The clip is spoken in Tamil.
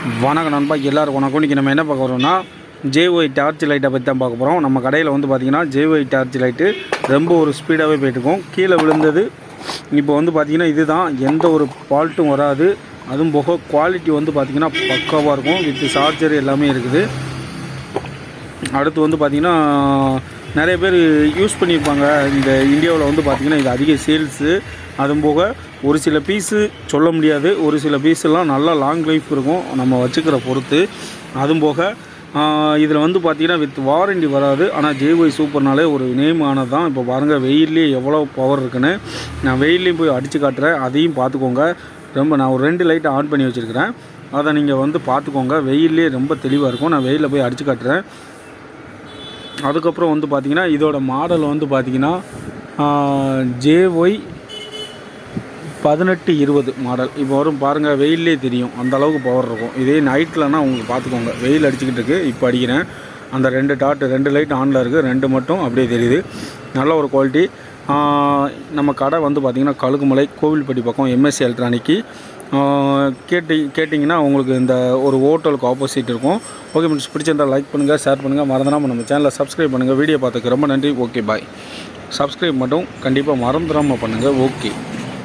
வணக்கம் நண்பா, எல்லாருக்கும் வணக்கம். இன்றைக்கி நம்ம என்ன பார்க்க போகிறோம்னா jy டார்ச் லைட்டை பற்றி தான் பார்க்க போகிறோம். நம்ம கடையில் வந்து பார்த்திங்கன்னா jy டார்ச் லைட்டு ரொம்ப ஒரு ஸ்பீடாகவே போய்ட்டுருக்கோம். கீழே விழுந்தது இப்போ வந்து பார்த்திங்கன்னா இதுதான், எந்த ஒரு ஃபால்ட்டும் வராது. அதுவும் போக குவாலிட்டி வந்து பார்த்திங்கன்னா பக்காவாக இருக்கும். வித் சார்ஜர் எல்லாமே இருக்குது. அடுத்து வந்து பார்த்திங்கன்னா நிறைய பேர் யூஸ் பண்ணியிருப்பாங்க. இந்த இந்தியாவில் வந்து பார்த்திங்கன்னா இது அதிக சேல்ஸு. அதுவும் போக ஒரு சில பீஸு சொல்ல முடியாது, ஒரு சில பீஸெல்லாம் நல்லா லாங் லைஃப் இருக்கும் நம்ம வச்சுக்கிற பொறுத்து. அதுவும் போக இதில் வந்து பார்த்திங்கன்னா வித் வாரண்டி வராது. ஆனால் jy சூப்பர்னாலே ஒரு நேம் ஆனது தான். இப்போ பாருங்கள், வெயிலே எவ்வளோ பவர் இருக்குன்னு. நான் வெயிலையும் போய் அடித்து காட்டுறேன், அதையும் பார்த்துக்கோங்க. நான் ஒரு 2 லைட்டை ஆன் பண்ணி வச்சுருக்கிறேன், அதை நீங்கள் வந்து பார்த்துக்கோங்க. வெயிலே ரொம்ப தெளிவாக இருக்கும். நான் வெயிலில் போய் அடித்து காட்டுறேன். அதுக்கப்புறம் வந்து பார்த்திங்கன்னா இதோட மாடல் வந்து பார்த்திங்கன்னா jy-1820 மாடல். இப்போ வரும் பாருங்கள், வெயிலே தெரியும் அந்தளவுக்கு பவர் இருக்கும். இதே நைட்லனா உங்களுக்கு பார்த்துக்கோங்க, வெயில் அடிச்சுக்கிட்டு இருக்குது. இப்போ அடிக்கிறேன், அந்த 2 லைட் ஆனில் இருக்குது, 2 மட்டும் அப்படியே தெரியுது. நல்ல ஒரு குவாலிட்டி. நம்ம கடை வந்து பார்த்திங்கன்னா கலுகுமலை கோவில்பட்டி பக்கம் M.S.A எலக்ட்ரானிக்கு. கேட்டிங்கன்னா உங்களுக்கு இந்த ஒரு ஹோட்டலுக்கு ஆப்போசிட் இருக்கும். ஓகே ஃப்ரெண்ட்ஸ், பிடிச்சிருந்தால் லைக் பண்ணுங்கள், ஷேர் பண்ணுங்கள், மறந்துடாமல் நம்ம சேனலை சப்ஸ்கிரைப் பண்ணுங்கள். வீடியோ பார்த்துக்கு ரொம்ப நன்றி. Okay bye. சப்ஸ்கிரைப் மட்டும் கண்டிப்பாக மறந்துடாமல் பண்ணுங்கள். ஓகே.